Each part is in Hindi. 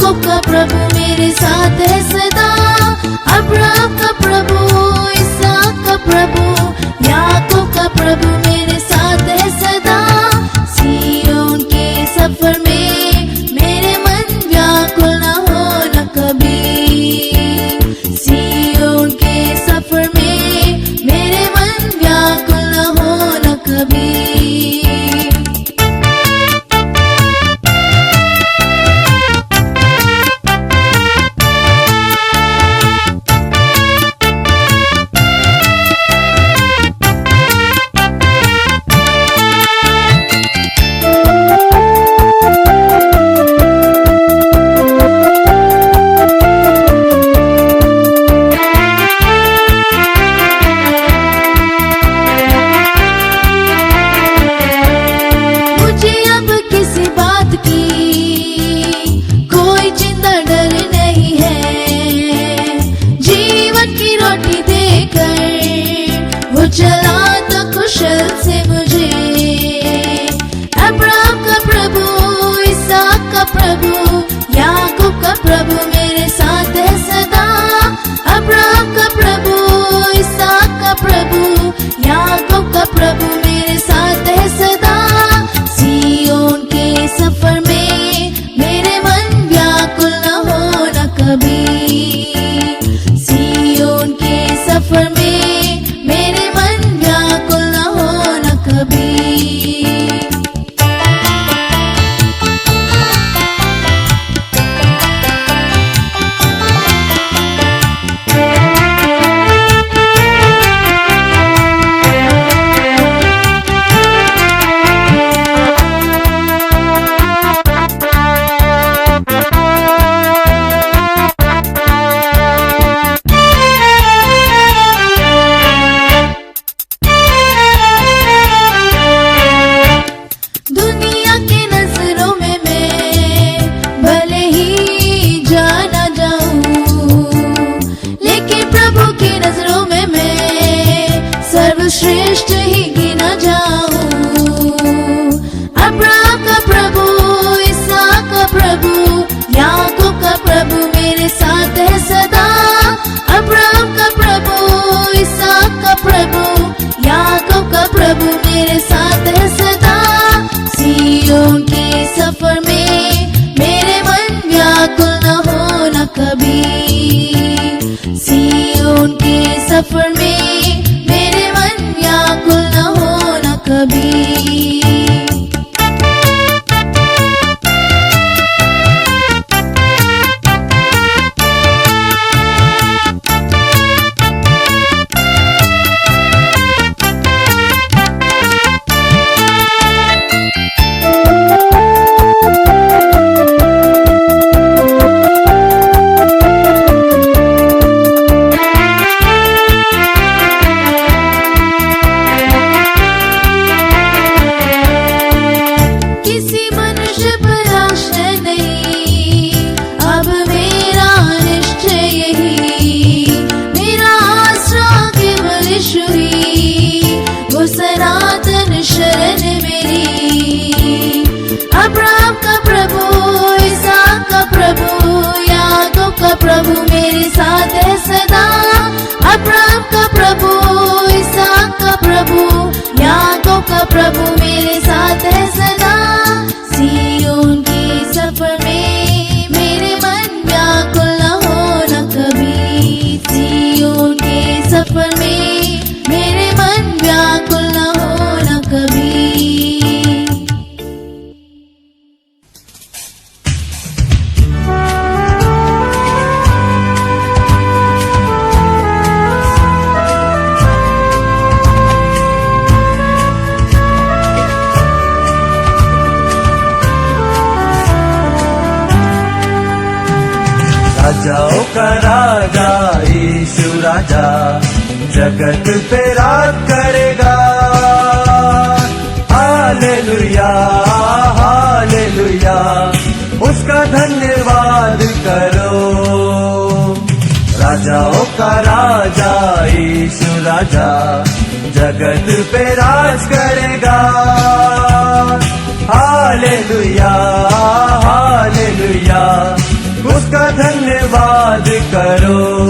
याकूब का प्रभु मेरे साथ है सदा। अब्राहम का प्रभु, इसहाक का प्रभु, याकूब का प्रभु मेरे साथ है सदा। सिय्योन के सफर में मेरे मन व्याकुल न हो न कभी। सिय्योन के सफर में मेरे मन व्याकुल न हो न कभी। चला तो कुशल से मुझे। अब्राहम का प्रभु, इसहाक का प्रभु, याकूब का प्रभु मेरे साथ है सदा। अब्राहम का प्रभु, इसहाक का प्रभु, याकूब का प्रभु मेरे साथ है सदा। सिय्योन के सफर में मेरे मन व्याकुल न हो न कभी। सिय्योन के सफर में श्रेष्ठ ही गिना जाऊं। अब्राहम का प्रभु, इसहाक का प्रभु, याकूब का प्रभु मेरे साथ है सदा। अब्राहम का प्रभु, इसहाक का प्रभु, याकूब का प्रभु मेरे साथ है सदा। सिय्योन के सफर में मेरे मन व्याकुल न हो न कभी। सिय्योन के सफर में व्याकुल न हो न कभी। सनातन शरण मेरी। अब्राहम का प्रभु, इसहाक का प्रभु, याकूब का प्रभु मेरे साथ है सदा। अब्राहम का प्रभु, इसहाक का प्रभु, याकूब का प्रभु मेरे साथ है सदा। सिय्योन के सफर में मेरे मन व्याकुल न हो न कभी। सिय्योन के सफर में मेरे मन व्याकुल न हो न कभी। राजाओं का राजा यीशु राजा जगत पे राज करेगा। हालेलुया हालेलुया उसका धन्यवाद करो। राजाओं का राजा यीशु राजा जगत पे राज करेगा। हालेलुया हालेलुया करो।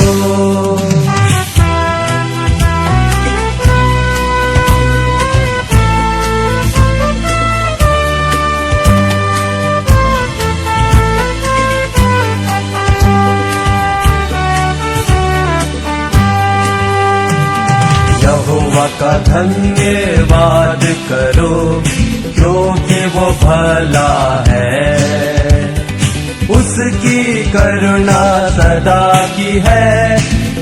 यहोवा का धन्यवाद करो, क्योंकि वो भला है, उसकी करुणा सदा की है।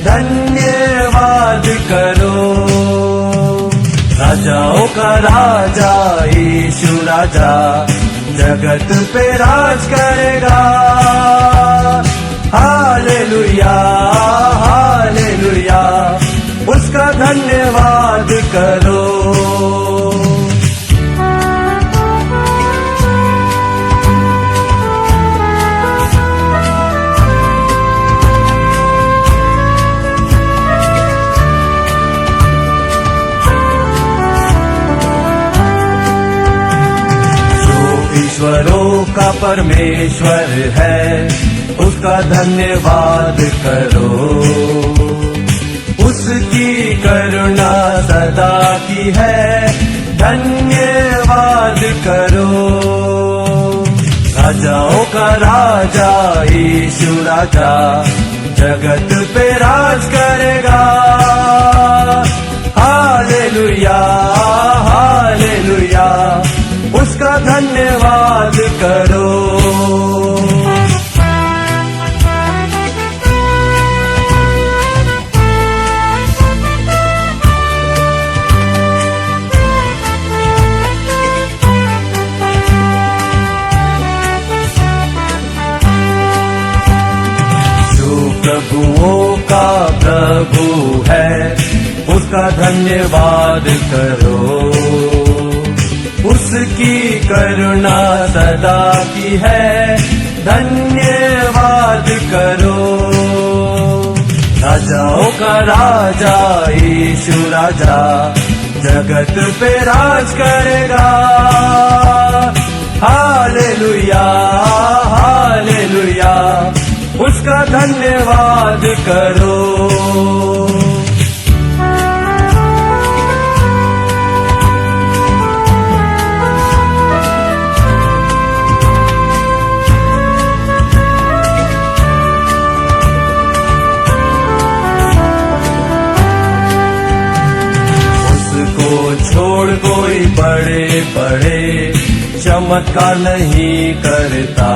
धन्यवाद करो। राजाओं का राजा यीशु राजा जगत पे राज करेगा। हालेलुया हालेलुया, उसका धन्यवाद करो। ईश्वरों का परमेश्वर है, उसका धन्यवाद करो। उसकी करुणा सदा की है, धन्यवाद करो। राजाओं का राजा यीशु राजा जगत पे राज करेगा। हालेलुया हालेलुया, उसका धन्यवाद करो। जो प्रभुओं का प्रभु है, उसका धन्यवाद करो। उसकी करुणा सदा की है, धन्यवाद करो। राजाओं का राजा यीशु राजा जगत पे राज करेगा। हालेलुया हालेलुया, उसका धन्यवाद करो। छोड़ कोई बड़े बड़े चमत्कार नहीं करता।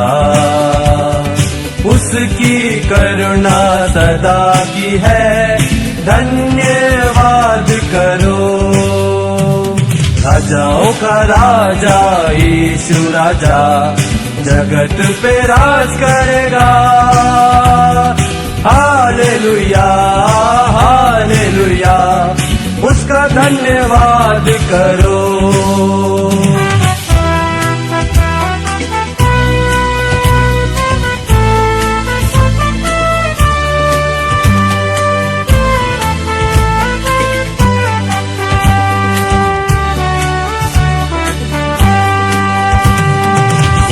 उसकी करुणा सदा की है, धन्यवाद करो। राजाओं का राजा यीशु राजा जगत पे राज करेगा। हालेलुया हालेलुया, उसका धन्यवाद करो।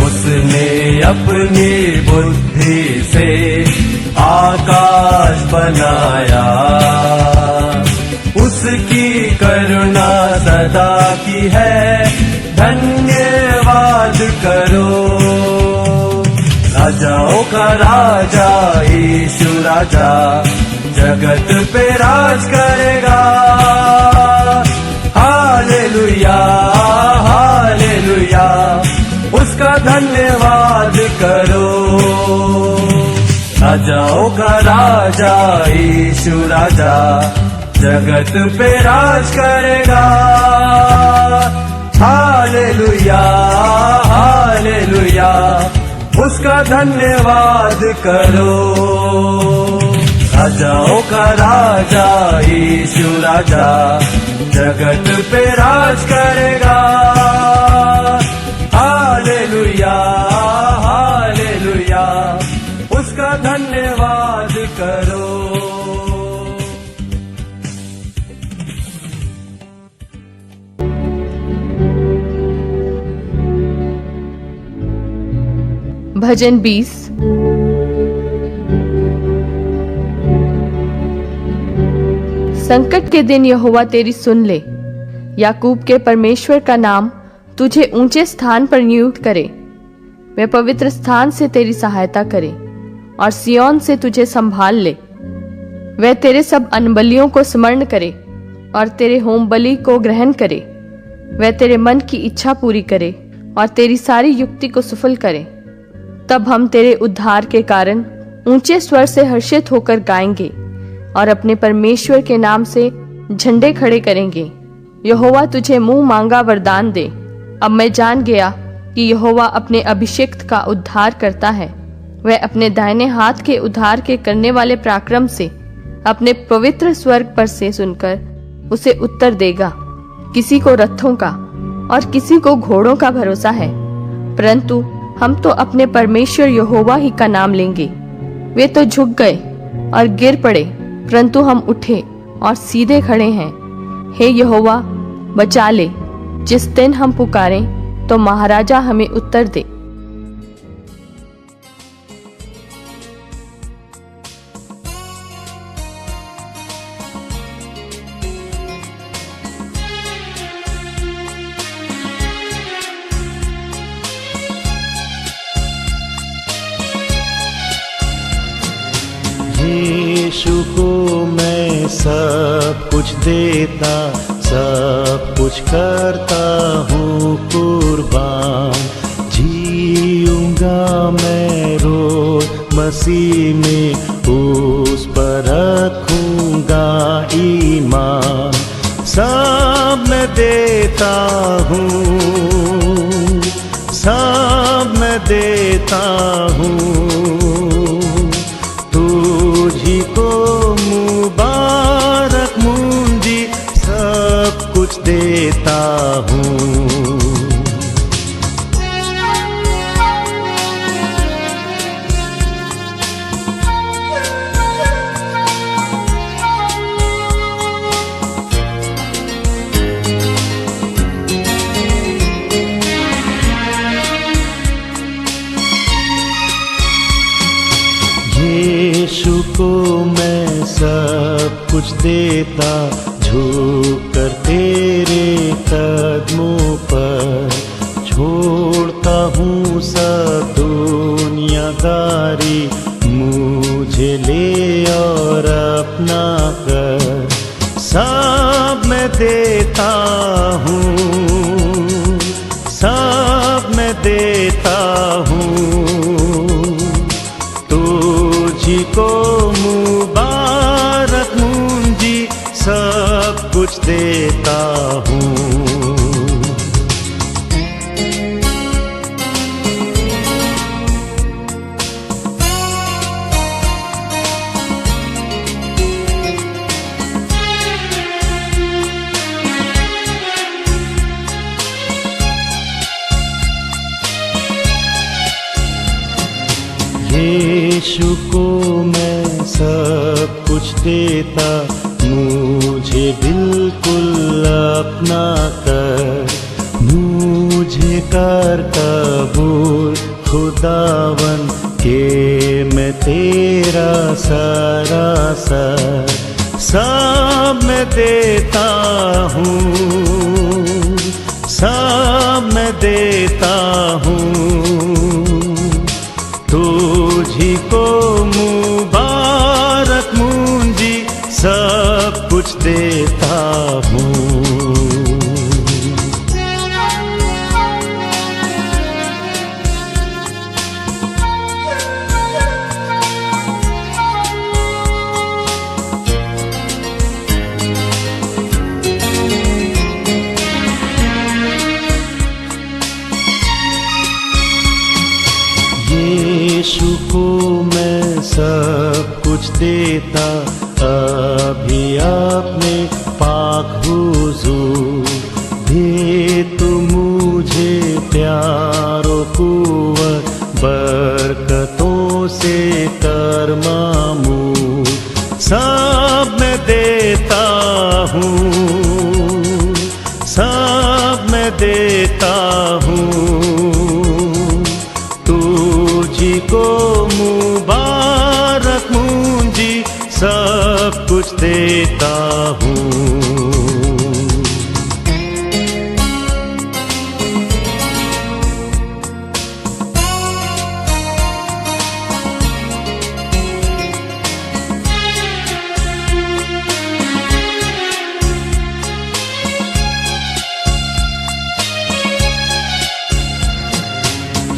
उसने अपनी बुद्धि से आकाश बनाया। उसकी करुणा सदा की है, धन्यवाद करो। राजाओं का राजा यीशु राजा जगत पे राज करेगा। हालेलुया हालेलुया, उसका धन्यवाद करो। राजाओं का राजा यीशु राजा जगत पे राज करेगा। हालेलुया हालेलुया, उसका धन्यवाद करो। राजाओं का राजा यीशु राजा जगत पे राज करेगा। हालेलुया हालेलुया, उसका धन्यवाद करो। भजन 20। संकट के दिन यहोवा तेरी सुन ले। याकूब के परमेश्वर का नाम तुझे ऊंचे स्थान पर नियुक्त करे। वह पवित्र स्थान से तेरी सहायता करे और सिय्योन से तुझे संभाल ले। वह तेरे सब अनबलियों को स्मरण करे और तेरे होम बलि को ग्रहण करे। वह तेरे मन की इच्छा पूरी करे और तेरी सारी युक्ति को सफल करे। तब हम तेरे उद्धार के कारण ऊंचे स्वर से हर्षित होकर गाएंगे और अपने परमेश्वर के नाम से झंडे खड़े करेंगे। यहोवा तुझे मुंह मांगा वरदान दे। अब मैं जान गया कि यहोवा अपने अभिषिक्त का उद्धार करता है। वह अपने दाहिने हाथ के उद्धार के करने वाले पराक्रम से अपने पवित्र स्वर्ग पर से सुनकर उसे उत्तर देगा। किसी को रथों का और किसी को घोड़ों का भरोसा है, परंतु हम तो अपने परमेश्वर यहोवा ही का नाम लेंगे। वे तो झुक गए और गिर पड़े, परंतु हम उठे और सीधे खड़े हैं। हे यहोवा, बचा ले। जिस दिन हम पुकारें तो महाराजा हमें उत्तर दे। यीशु को मैं सब कुछ देता, सब कुछ करता हूँ कुर्बान। जीऊंगा मैं रोज मसीह में, उस पर रखूंगा ईमान। सब मैं देता हूँ, सब मैं देता हूँ, तुझी को मुबारक मुंजी सब कुछ देता हूँ। यीशु को मैं सब कुछ देता, झुक कर तेरे कदमों पर। छोड़ता हूँ सब दुनियादारी, मुझे ले और अपना कर। सब मैं देता हूँ, सब मैं देता हूँ, तुझी को मुबारक मुंजी सब कुछ देता हूँ। यीशु को मैं सब कुछ देता, मुझे बिल्कुल अपना कर। मुझे कर कबूल खुदावन के मैं तेरा सरासर। सब मैं देता हूँ, सब मैं देता हूँ, तुझी को मुबारक मुंजी सब कुछ देता हूँ। यीशु को मैं सब कुछ देता, अभी अपने पाक हुजूर। दे तू मुझे प्यारो कुव्वत, बरकतों से कर मामूर। सब मैं देता हूँ, सब मैं देता हूँ, तुझी को मुबारक मुंजी सब कुछ देता हूँ।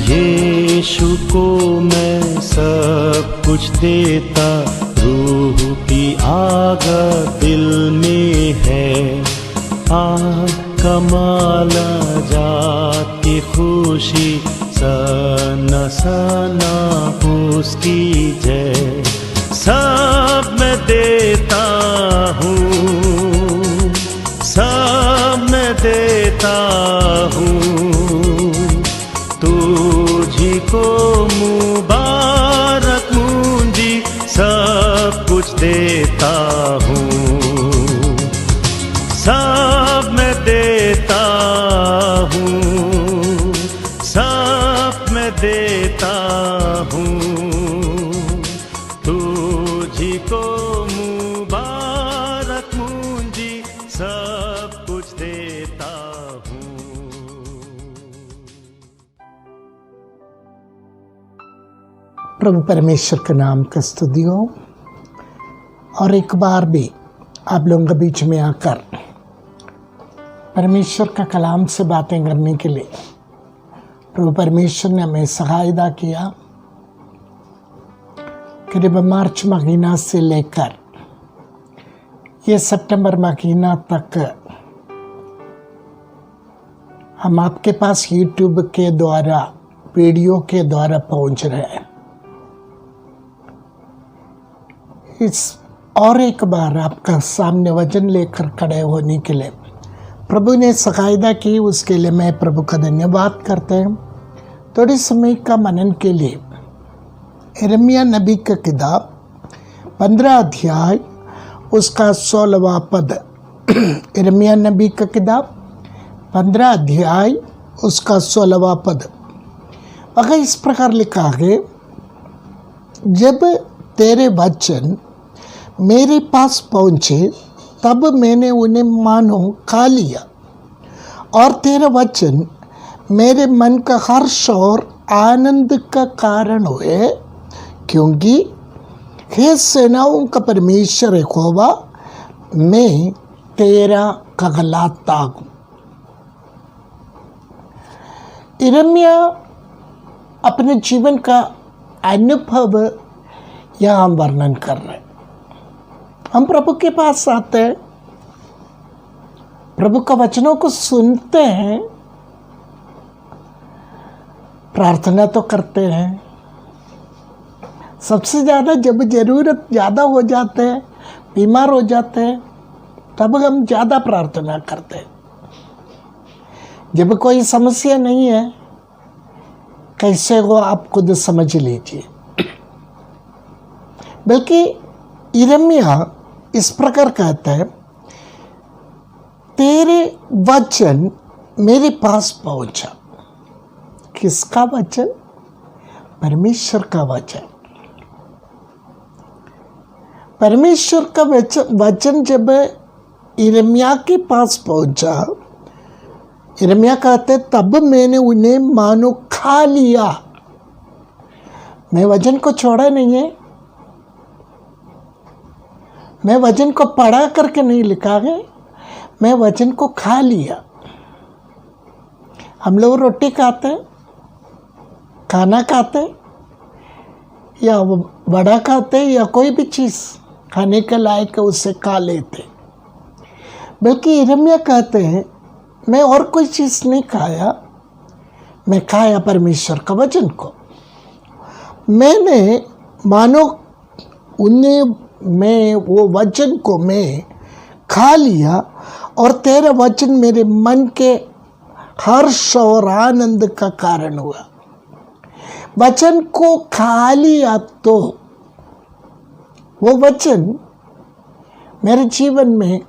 यीशु को मैं सब कुछ देता, रूह की आग दिल में है। आग कमाला जात की खुशी, सना सना उसकी जय। सब मैं देता हूँ, सब मैं देता हूँ। तुझी को मुबारक मुंजी, सब कुछ देता हूँ। सब मैं देता हूँ, सब मैं देता हूँ। तुझी को मुबारक मुंजी, सब कुछ देता हूँ। प्रभु परमेश्वर के नाम का स्तुति हो। और एक बार भी आप लोगों के बीच में आकर परमेश्वर का कलाम से बातें करने के लिए प्रभु परमेश्वर ने हमें सहायता किया। करीब मार्च महीना से लेकर ये सितंबर महीना तक हम आपके पास यूट्यूब के द्वारा, वीडियो के द्वारा पहुंच रहे हैं। इस और एक बार आपका सामने वचन लेकर खड़े होने के लिए प्रभु ने सहायता की, उसके लिए मैं प्रभु का धन्यवाद करते हैं। थोड़ी समय का मनन के लिए यिर्मयाह नबी का किताब 15 अध्याय उसका 16वां पद। यिर्मयाह नबी का किताब 15 अध्याय उसका 16वां पद। अगर इस प्रकार लिखा है, जब तेरे वचन मेरे पास पहुँचे तब मैंने उन्हें मानो खा लिया, और तेरा वचन मेरे मन का हर्ष और आनंद का कारण हुए, क्योंकि हे सेनाओं का परमेश्वर यहोवा, मैं तेरा कहलाता हूँ। यिर्मयाह अपने जीवन का अनुभव यहाँ वर्णन कर रहे हैं। हम प्रभु के पास आते हैं, प्रभु का वचनों को सुनते हैं, प्रार्थना तो करते हैं। सबसे ज़्यादा जब ज़रूरत ज़्यादा हो जाते हैं, बीमार हो जाते हैं, तब हम ज़्यादा प्रार्थना करते हैं। जब कोई समस्या नहीं है, कैसे हो आप खुद समझ लीजिए। बल्कि यिर्मयाह इस प्रकार कहता है, तेरे वचन मेरे पास पहुंचा। किसका वचन? परमेश्वर का वचन। परमेश्वर का वचन जब यिर्मयाह के पास पहुंचा, यिर्मयाह कहते तब मैंने उन्हें मानो खा लिया। मैं वचन को छोड़ा नहीं है, मैं वचन को पढ़ा करके नहीं लिखा है, मैं वचन को खा लिया। हम लोग रोटी खाते, खाना खाते, या वड़ा खाते, या कोई भी चीज़ खाने के लायक उससे खा लेते। बल्कि यिर्मयाह कहते हैं, मैं और कोई चीज़ नहीं खाया, मैं खाया परमेश्वर का वचन को। मैंने मानो उन्हें, मैं वो वचन को मैं खा लिया, और तेरा वचन मेरे मन के हर्ष और आनंद का कारण हुआ। वचन को खा लिया तो वो वचन मेरे जीवन में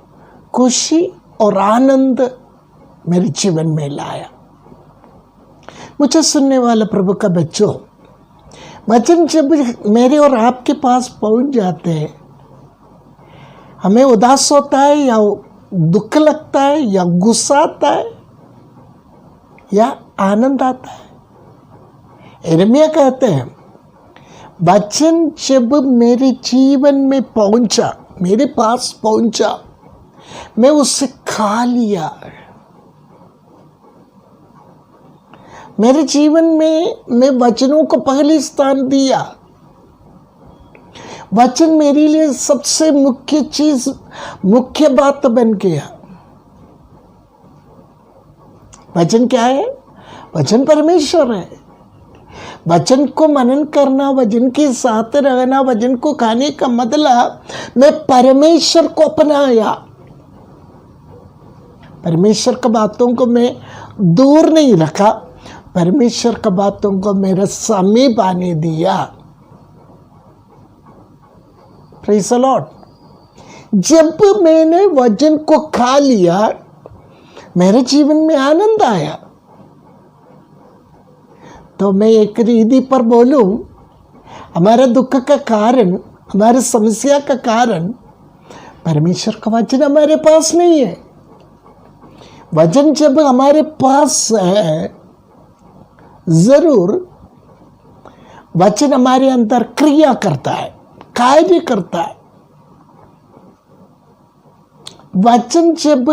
खुशी और आनंद मेरे जीवन में लाया। मुझे सुनने वाला प्रभु का बच्चों, वचन जब मेरे और आपके पास पहुंच जाते हैं हमें उदास होता है या दुख लगता है या गुस्सा आता है या आनंद आता है। यिर्मयाह कहते हैं वचन जब मेरे जीवन में पहुंचा, मेरे पास पहुंचा, मैं उसे खा लिया। मेरे जीवन में मैं वचनों को पहले स्थान दिया। वचन मेरे लिए सबसे मुख्य चीज, मुख्य बात बन गया। वचन क्या है? वचन परमेश्वर है। वचन को मनन करना, वचन के साथ रहना, वचन को खाने का मतलब मैं परमेश्वर को अपनाया। परमेश्वर की बातों को मैं दूर नहीं रखा, परमेश्वर की बातों को मेरे समीप आने दिया। Praise the Lord. जब मैंने वचन को खा लिया, मेरे जीवन में आनंद आया। तो मैं एक रीति पर बोलूं, हमारे दुख का कारण, हमारे समस्या का कारण परमेश्वर का वचन हमारे पास नहीं है। वचन जब हमारे पास है, जरूर वचन हमारे अंदर क्रिया करता है, कार्य करता है। वचन जब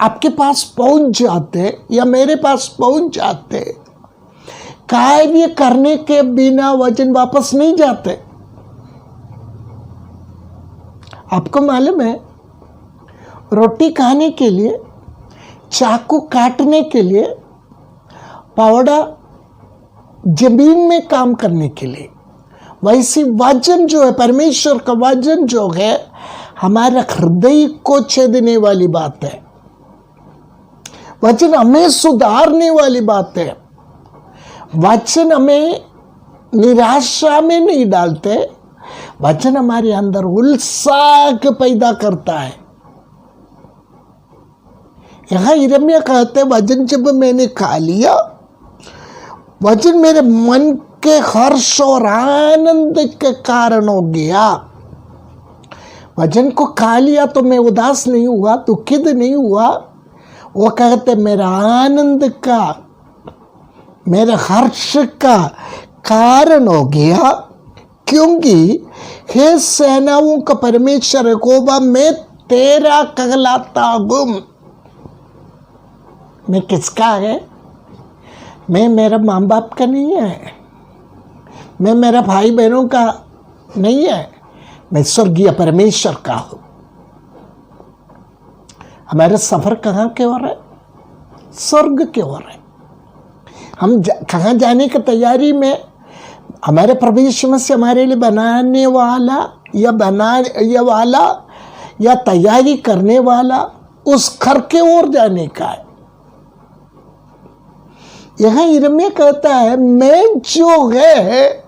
आपके पास पहुंच जाते या मेरे पास पहुंच जाते, कार्य करने के बिना वचन वापस नहीं जाते। आपको मालूम है, रोटी खाने के लिए, चाकू काटने के लिए, फावड़ा जमीन में काम करने के लिए, वैसे वचन जो है, परमेश्वर का वचन जो है, हमारे हृदय को छेदने वाली बात है। वचन हमें सुधारने वाली बात है। वचन हमें निराशा में नहीं डालते, वचन हमारे अंदर उत्साह पैदा करता है। यहां यिर्मयाह कहते, वचन जब मैंने खा लिया, वचन मेरे मन के हर्ष और आनंद के कारण हो गया। वचन को खा लिया तो मैं उदास नहीं हुआ, दुखित नहीं हुआ। वो कहते मेरा आनंद का, मेरे हर्ष का कारण हो गया, क्योंकि हे सेनाओं का परमेश्वर यहोवा, मैं तेरा कहलाता हूं। मैं किसका है? मैं मेरा माँ बाप का नहीं है, मैं मेरा भाई बहनों का नहीं है, मैं स्वर्गीय परमेश्वर का हूं। हमारा सफर कहाँ की ओर है? स्वर्ग की ओर है। हम कहाँ जाने की तैयारी में? हमारे प्रभु यीशु मसीह हमारे लिए बनाने वाला या तैयारी करने वाला उस घर के ओर जाने का है। यहाँ यिर्मयाह कहता है, मैं जो है,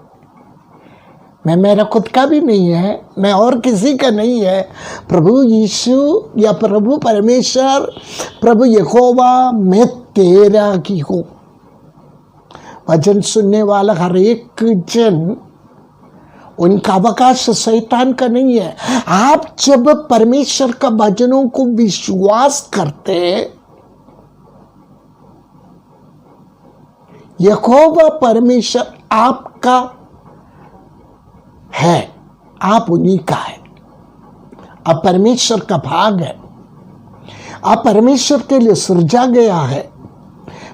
मैं मेरा खुद का भी नहीं है, मैं और किसी का नहीं है। प्रभु यीशु या प्रभु परमेश्वर, प्रभु यहोवा, मैं तेरा की हूं। वचन सुनने वाला हर एक जन, उनका अवकाश शैतान का नहीं है। आप जब परमेश्वर का वचनों को विश्वास करते, यहोवा परमेश्वर आपका है, आप उन्हीं का है। आप परमेश्वर का भाग है, आप परमेश्वर के लिए सृजा गया है,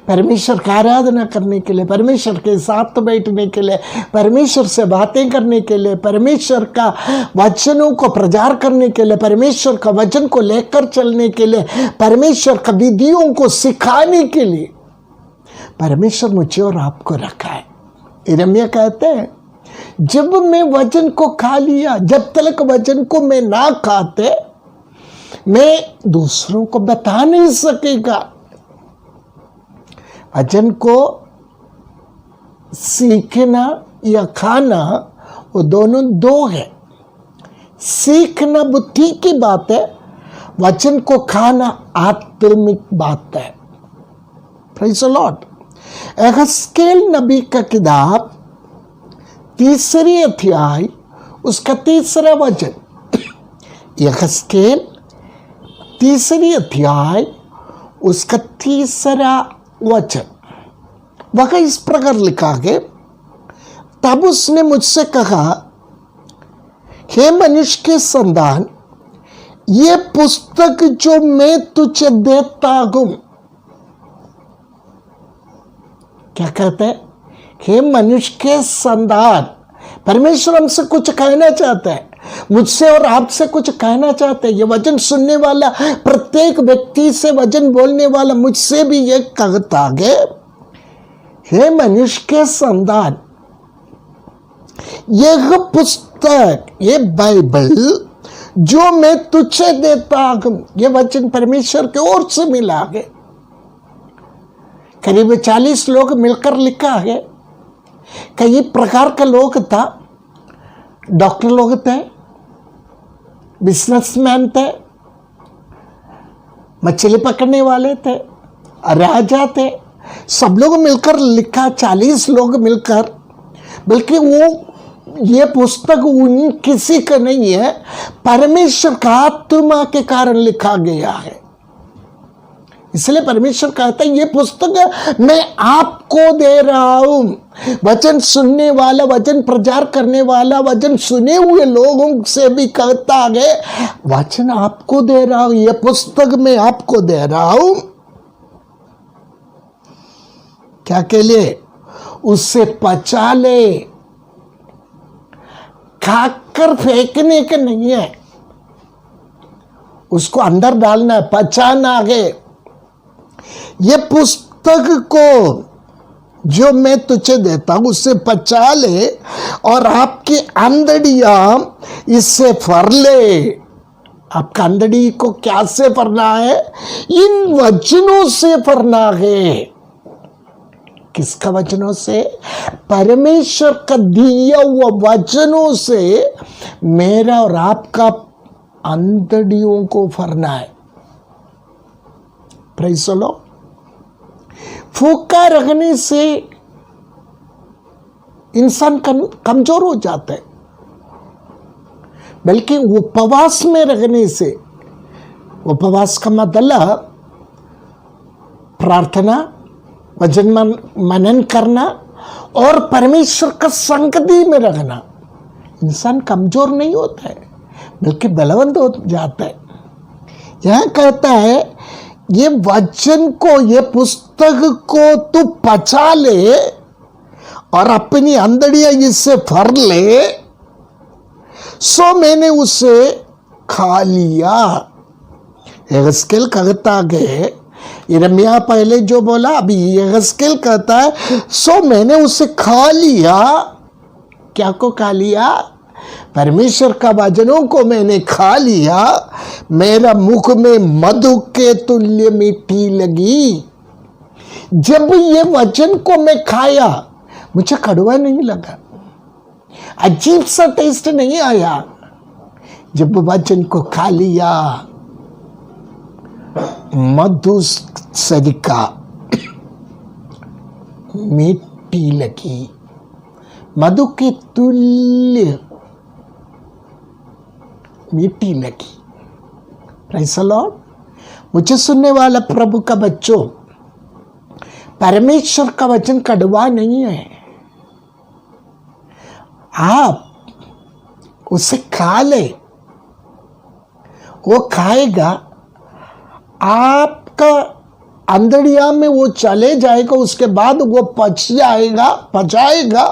परमेश्वर का आराधना करने के लिए, परमेश्वर के साथ बैठने के लिए, परमेश्वर से बातें करने के लिए, परमेश्वर का वचनों को प्रचार करने के लिए, परमेश्वर का वचन को लेकर चलने के लिए, परमेश्वर का विधियों को सिखाने के लिए परमेश्वर मुझे और आपको रखा है। यिर्मयाह कहते हैं, जब मैं वचन को खा लिया, जब तक वचन को मैं ना खाते, मैं दूसरों को बता नहीं सकेगा। वचन को सीखना या खाना, वो दोनों दो है। सीखना बुद्धि की बात है, वचन को खाना आत्मिक बात है। Praise the Lord. यहेजकेल नबी का किताब 3 अध्याय, उसका 3 वचन, यहेजकेल 3 अध्याय उसका 3 वचन, वह इस प्रकार लिखा है, तब उसने मुझसे कहा, हे मनुष्य के संतान, ये पुस्तक जो मैं तुझे देता हूं, क्या कहते हैं? हे मनुष्य के संतान, परमेश्वर हमसे कुछ कहना चाहता है, मुझसे और आपसे कुछ कहना चाहते हैं। ये वचन सुनने वाला प्रत्येक व्यक्ति से, वचन बोलने वाला मुझसे भी ये कहता है, हे मनुष्य के संतान, यह पुस्तक, ये बाइबल जो मैं तुझे देता हूं, ये वचन परमेश्वर की ओर से मिला है। करीब 40 लोग मिलकर लिखा है। कई प्रकार के लोग था, डॉक्टर लोग थे, बिजनेसमैन थे, मछली पकड़ने वाले थे, राजा थे, सब लोग मिलकर लिखा, 40 लोग मिलकर। बल्कि वो ये पुस्तक उन किसी का नहीं है, परमेश्वर का आत्मा के कारण लिखा गया है। इसलिए परमेश्वर कहता है, ये पुस्तक मैं आपको दे रहा हूं। वचन सुनने वाला, वचन प्रचार करने वाला, वचन सुने हुए लोगों से भी कहता है, वचन आपको दे रहा हूं, ये पुस्तक मैं आपको दे रहा हूं। क्या के लिए? उससे पचा ले, खाकर फेंकने के नहीं है, उसको अंदर डालना है, पचाना है। ये पुस्तक को जो मैं तुझे देता हूं, उससे पचा ले और आपकी अंदड़ियां इससे भर ले। आपका अंदड़ी को क्या से भरना है? इन वचनों से भरना है। किसका वचनों से? परमेश्वर का दिया हुआ वचनों से मेरा और आपका अंतड़ियों को भरना है। Praise the Lord. भूखा रहने से इंसान कमजोर हो जाता है, बल्कि उपवास में रहने से, उपवास का मतलब प्रार्थना, वचन मनन करना और परमेश्वर का संगति में रहना, इंसान कमजोर नहीं होता है बल्कि बलवंत हो जाता है। यह कहता है, ये वचन को, ये पुस्तक को तू पचा ले और अपनी अंदड़ियां इससे भर ले। सो मैंने उसे खा लिया। यहेजकेल कहता है, यिर्मयाह पहले जो बोला, अभी यहेजकेल कहता है, सो मैंने उसे खा लिया। क्या को खा लिया? परमेश्वर का वचनों को मैंने खा लिया। मेरा मुख में मधु के तुल्य मीठी लगी। जब ये वचन को मैं खाया, मुझे कड़वा नहीं लगा, अजीब सा टेस्ट नहीं आया। जब वचन को खा लिया, मधु सरिका मीठी लगी, मधु के तुल्य मीठी लगी। Praise the Lord. मुझे सुनने वाला प्रभु का बच्चों, परमेश्वर का वचन कड़वा नहीं है। आप उसे खा ले, वो खाएगा, आपका अंदड़िया में वो चले जाएगा, उसके बाद वो पचाएगा,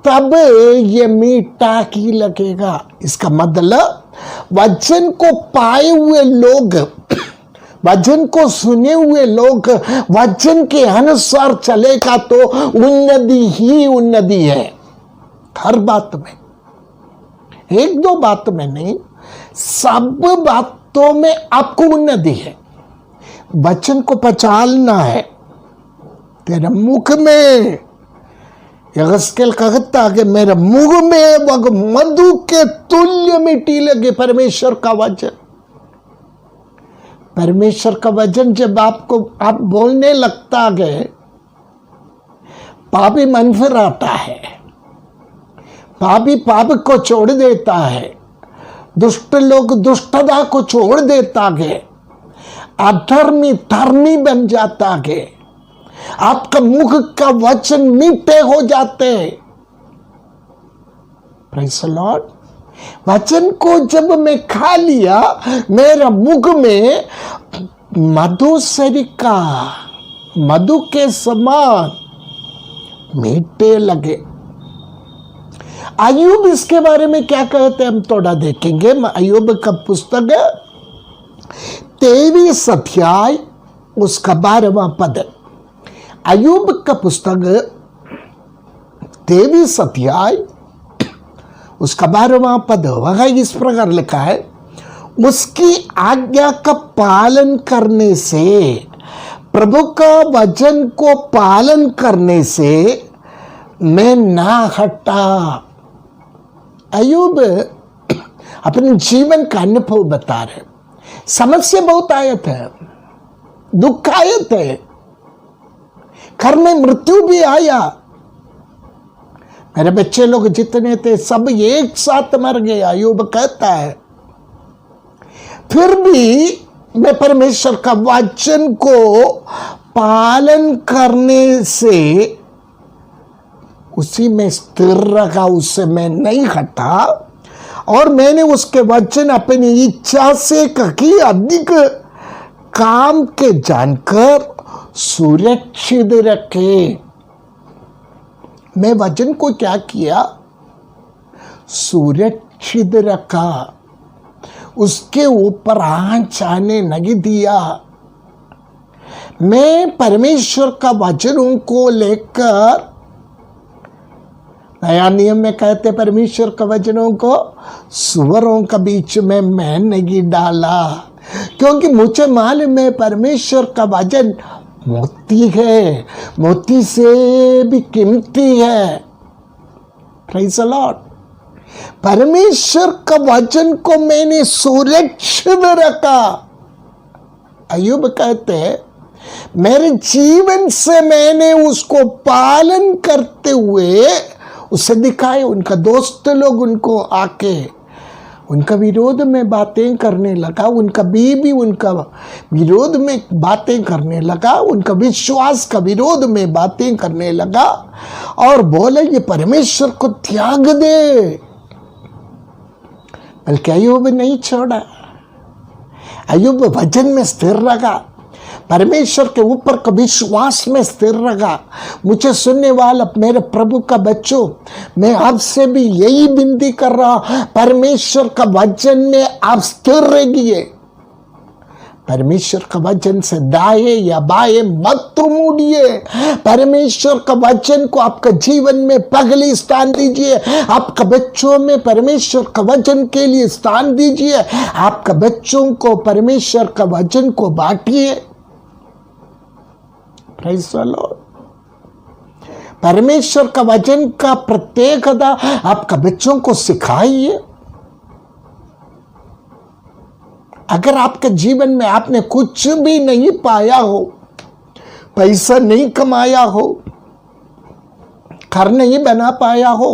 तब ये मीठा की लगेगा। इसका मतलब वचन को पाए हुए लोग, वचन को सुने हुए लोग वचन के अनुसार चलेगा तो उन्नति ही उन्नति है। हर बात में, एक दो बात में नहीं, सब बातों में आपको उन्नति है। वचन को पचालना है। तेरे मुख में, यहेजकेल कहता है कि मेरे मुख में वह मधु के तुल्य मीठी लगे। परमेश्वर का वचन, परमेश्वर का वचन जब आप बोलने लगता है, पापी मन फिर आता है, पापी पाप को छोड़ देता है, दुष्ट लोग दुष्टता को छोड़ देता है, अधर्मी धर्मी बन जाता है, आपका मुख का वचन मीठे हो जाते हैं। Praise the Lord. वचन को जब मैं खा लिया, मेरा मुख में मधुसरिका, मधु के समान मीठे लगे। अय्यूब इसके बारे में क्या कहते हैं हम थोड़ा देखेंगे। अय्यूब का पुस्तक 23 अध्याय उसका 12वां पद। अय्यूब का पुस्तक 23 अध्याय उसका 12वां पद। वह इस प्रकार लिखा है, उसकी आज्ञा का पालन करने से, प्रभु का वचन को पालन करने से मैं ना हटा। अय्यूब अपने जीवन का अनुभव बता रहे। समस्या बहुत आए थे, दुख आए थे, घर में मृत्यु भी आया। मेरे बच्चे लोग जितने थे सब एक साथ मर गए, अय्यूब कहता है। फिर भी मैं परमेश्वर का वचन को पालन करने से उसी में स्थिर रहा, उससे मैं नहीं हटा, और मैंने उसके वचन अपनी इच्छा से कहीं अधिक काम के जानकर सुरक्षित रखे। मैं वचन को क्या किया? सुरक्षित रखा, उसके ऊपर आंच आने नहीं दिया। मैं परमेश्वर का वचनों को लेकर, नया नियम में कहते परमेश्वर का वचनों को सुअरों के बीच में मैं नहीं डाला, क्योंकि मुझे मालूम है परमेश्वर का वचन मोती है, मोती से भी कीमती है। Praise the Lord. परमेश्वर का वचन को मैंने सुरक्षित रखा। अय्यूब कहते हैं, मेरे जीवन से मैंने उसको पालन करते हुए उसे दिखाए। उनका दोस्त लोग उनको आके उनका विरोध में बातें करने लगा, उनका बीवी उनका विरोध में बातें करने लगा, उनका विश्वास का विरोध में बातें करने लगा, और बोले ये परमेश्वर को त्याग दे। बल्कि अय्यूब नहीं छोड़ा, अय्यूब वचन में स्थिर रहा, परमेश्वर के ऊपर का विश्वास में स्थिर रहा। मुझे सुनने वाला मेरे प्रभु का बच्चों, मैं आपसे भी यही विनती कर रहा, परमेश्वर का वचन में आप स्थिर रहिए। परमेश्वर का वचन से दाएं या बाएं मत मुड़िए। परमेश्वर का वचन को आपका जीवन में पहले स्थान दीजिए। आपका बच्चों में परमेश्वर का वचन के लिए स्थान दीजिए। आपका बच्चों को परमेश्वर का वचन को बांटिए। Praise the Lord. परमेश्वर का वचन का प्रत्येकता आपका बच्चों को सिखाइए। अगर आपके जीवन में आपने कुछ भी नहीं पाया हो, पैसा नहीं कमाया हो, घर नहीं बना पाया हो,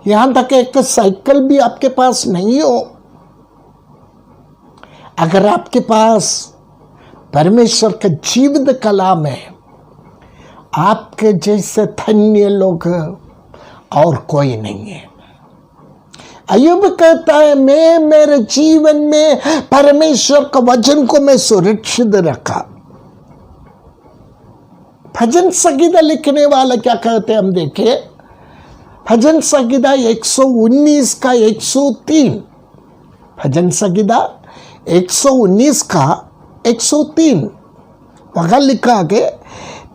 यहां तक एक साइकिल भी आपके पास नहीं हो, अगर आपके पास परमेश्वर का जीवित कलाम है, आपके जैसे धन्य लोग और कोई नहीं है। अय्यूब कहता है, मैं मेरे जीवन में परमेश्वर का वचन को मैं सुरक्षित रखा। भजन संगीता लिखने वाला क्या कहते हैं हम देखें। भजन संगीता 119 का 103, भजन संगीता 119 का 103 वहां लिखा के,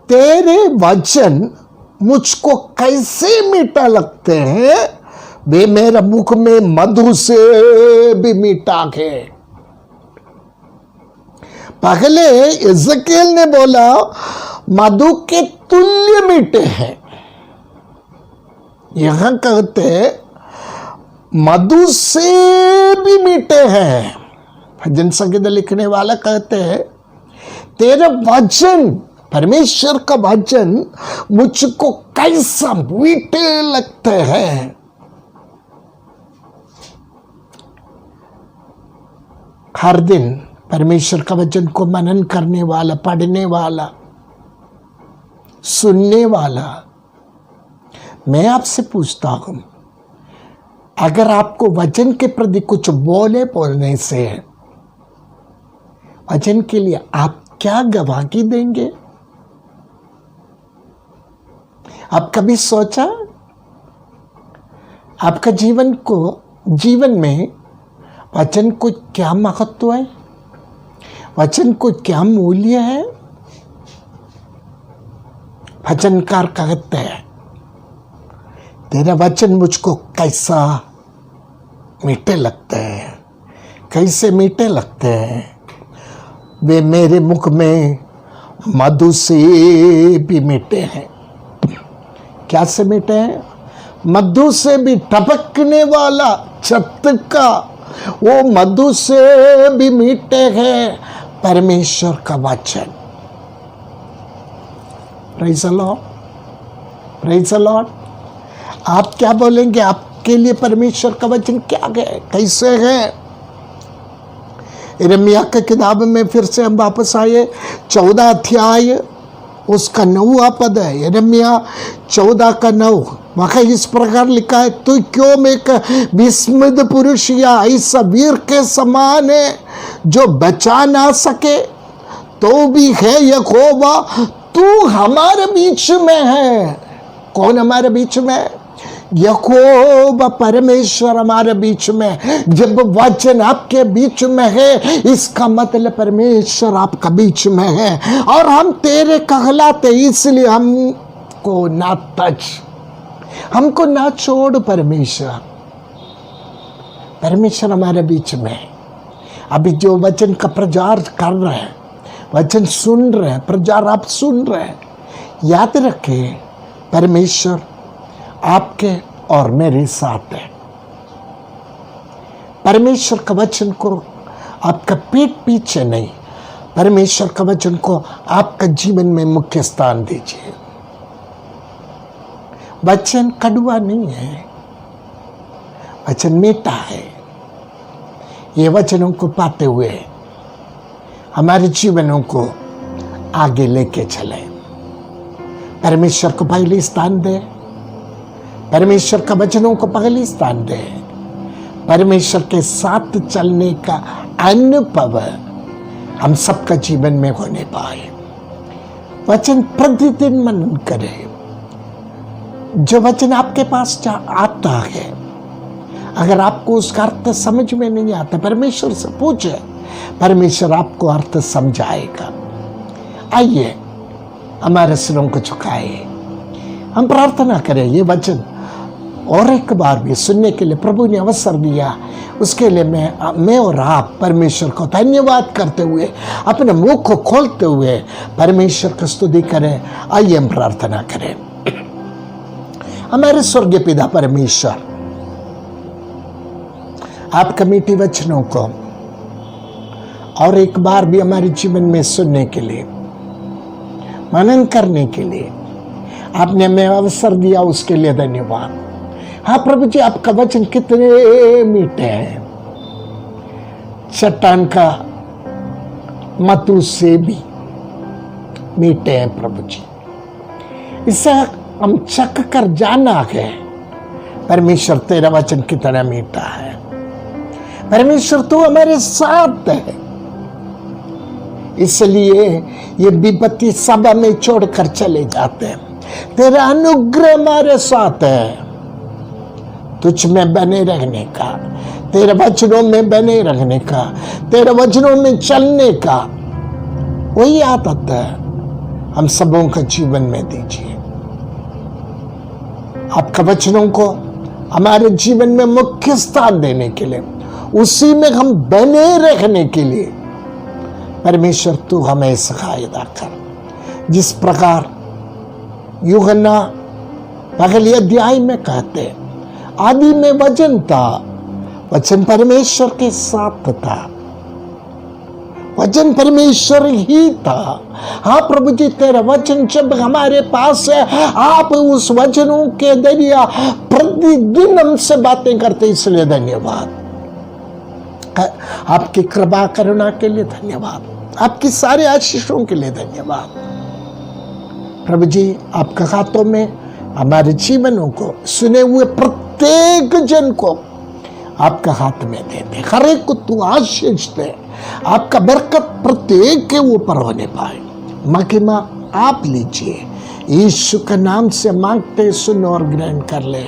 तेरे वचन मुझको कैसे मीठा लगते हैं, वे मेरे मुख में मधु से भी मीठा है। पहले इज़राइल ने बोला मधु के तुल्य मीठे हैं, यहां कहते मधु से भी मीठे हैं। भजन संगीता लिखने वाला कहते हैं, तेरे वचन, परमेश्वर का वचन मुझको कैसा मीठे लगते हैं। हर दिन परमेश्वर का वचन को मनन करने वाला, पढ़ने वाला, सुनने वाला, मैं आपसे पूछता हूं, अगर आपको वचन के प्रति कुछ बोलने से वचन के लिए आप क्या गवाही देंगे? आप कभी सोचा आपका जीवन में वचन को क्या महत्व है? वचन को क्या मूल्य है? वचनकार कहते हैं, तेरा वचन मुझको कैसा मीठे लगते हैं, कैसे मीठे लगते हैं, वे मेरे मुख में मधु से भी मीठे हैं। क्या से मीठे हैं? मधु से भी टपकने वाला छत का वो मधु से भी मीठे हैं परमेश्वर का वचन। Praise the Lord, praise the Lord. आप क्या बोलेंगे? आपके लिए परमेश्वर का वचन क्या है, कैसे है? यिर्मयाह की किताब में फिर से हम वापस आए, 14 अध्याय उसका 9वां पद है। यिर्मयाह 14 का 9, वहाँ इस प्रकार लिखा है, तू क्यों एक विस्मित पुरुष या ऐसा वीर के समान है जो बचा ना सके, तो भी है यहोवा तू हमारे बीच में है। कौन हमारे बीच में है? यहोवा परमेश्वर हमारे बीच में। जब वचन आपके बीच में है, इसका मतलब परमेश्वर आपका बीच में है और हम तेरे कहलाते, इसलिए हमको ना तज, हमको ना छोड़। परमेश्वर हमारे बीच में है। अभी जो वचन का प्रचार कर रहे हैं, वचन सुन रहे हैं, प्रचार आप सुन रहे हैं, याद रखें परमेश्वर आपके और मेरे साथ है। परमेश्वर का वचन को आपका पीठ पीछे नहीं, परमेश्वर का वचन को आपका जीवन में मुख्य स्थान दीजिए। वचन कड़वा नहीं है, वचन मीठा है। ये वचनों को पाते हुए हमारे जीवनों को आगे लेके चले। परमेश्वर को पहले स्थान दे, परमेश्वर का वचनों को पहले स्थान दे। परमेश्वर के साथ चलने का अनुभव हम सबका जीवन में होने पाए। वचन प्रतिदिन मनन करें। जो वचन आपके पास आता है, अगर आपको उसका अर्थ समझ में नहीं आता, परमेश्वर से पूछे, परमेश्वर आपको अर्थ समझाएगा। आइए हमारे सिरों को झुकाए, हम प्रार्थना करें। ये वचन और एक बार भी सुनने के लिए प्रभु ने अवसर दिया, उसके लिए मैं और आप परमेश्वर को धन्यवाद करते हुए, अपने मुंह को खोलते हुए परमेश्वर की स्तुति करें। आइए हम प्रार्थना करें। हमारे स्वर्गीय पिता परमेश्वर, आपके मीठी वचनों को और एक बार भी हमारे जीवन में सुनने के लिए, मनन करने के लिए आपने हमें अवसर दिया, उसके लिए धन्यवाद। हाँ प्रभु जी, आपका वचन कितने मीठे हैं, चट्टान का मधु से भी मीठे हैं प्रभु जी। इससे हम चख कर जाना है परमेश्वर तेरा वचन कितना मीठा है। परमेश्वर तू हमारे साथ है, इसलिए ये विपत्ति सब हमें छोड़कर चले जाते हैं। तेरा अनुग्रह हमारे साथ है, तुझ में बने रहने का, तेरे वचनों में बने रहने का, तेरे वचनों में चलने का वही आदत है हम सबों का जीवन में दीजिए। आपका वचनों को हमारे जीवन में मुख्य स्थान देने के लिए, उसी में हम बने रहने के लिए परमेश्वर तू हमें सहायता कर। जिस प्रकार यूहन्ना पहले अध्याय में कहते, आदि में वचन था, वचन परमेश्वर के साथ था, वचन परमेश्वर ही था। हाँ प्रभु जी, तेरा वचन जब हमारे पास है, आप उस वचनों के जरिए प्रतिदिन हमसे बातें करते, इसलिए धन्यवाद। आपकी कृपा करुणा के लिए धन्यवाद, आपकी सारे आशीषों के लिए धन्यवाद। प्रभु जी, आपके हाथों में हमारे जीवनों को, सुने हुए प्रत्येक जन को आपका हाथ में दे दे। हर एक को तू आशीष दे, आपका बरकत प्रत्येक के ऊपर होने पाए। महिमा आप लीजिए, यीशु के नाम से मांगते, सुन और ग्रहण कर ले।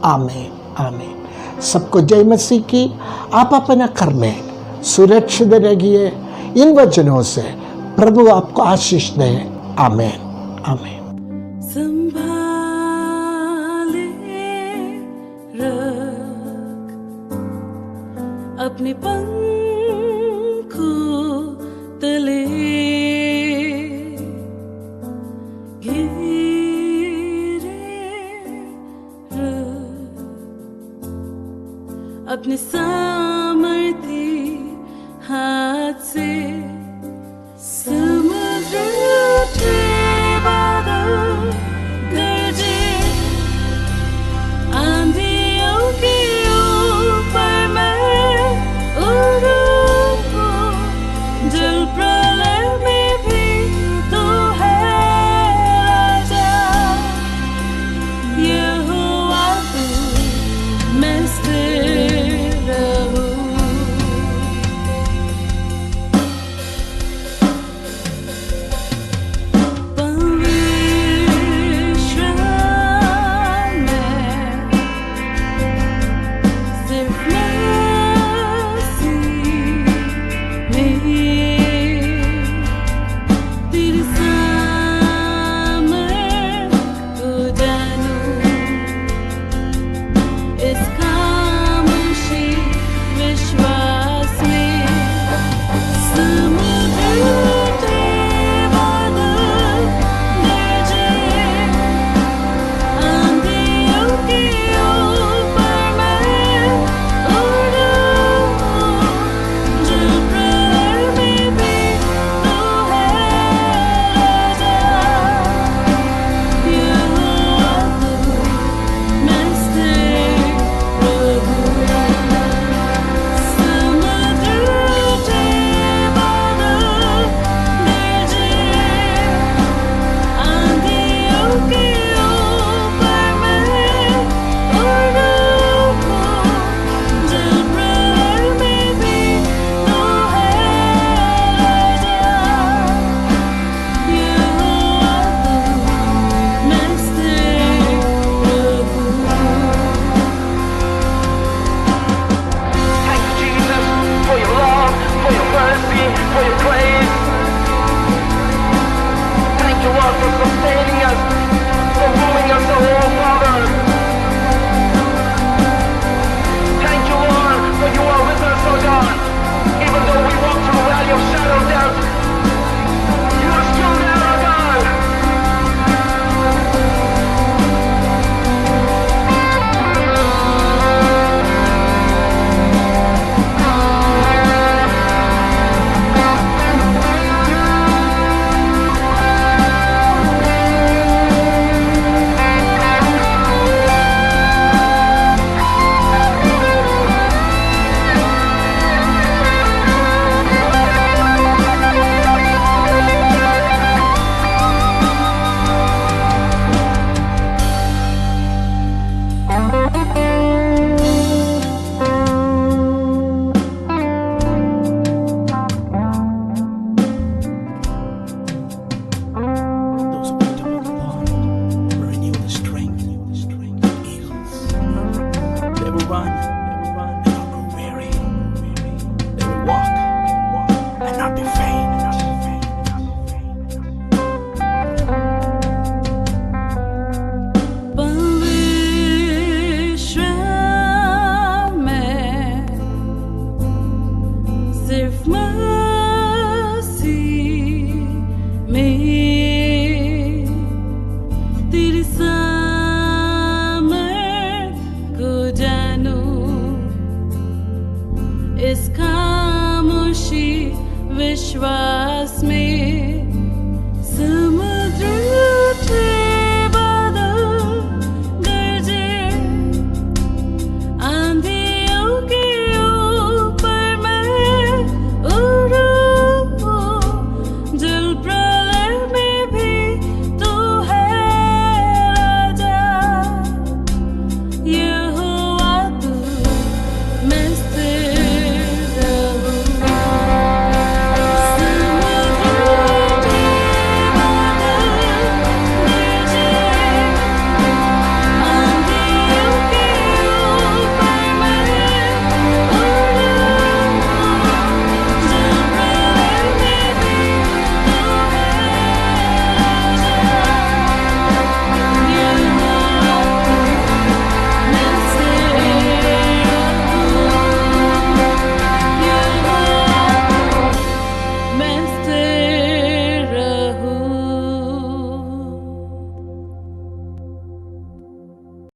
आमीन आमीन। सबको जय मसीह की। आप अपना घर में सुरक्षित रहिए। इन वचनों से प्रभु आपको आशीष दे। आमीन आमीन। संभाले रख अपने पंखों तले, घेरे रख अपने सामर्थी हाथ से।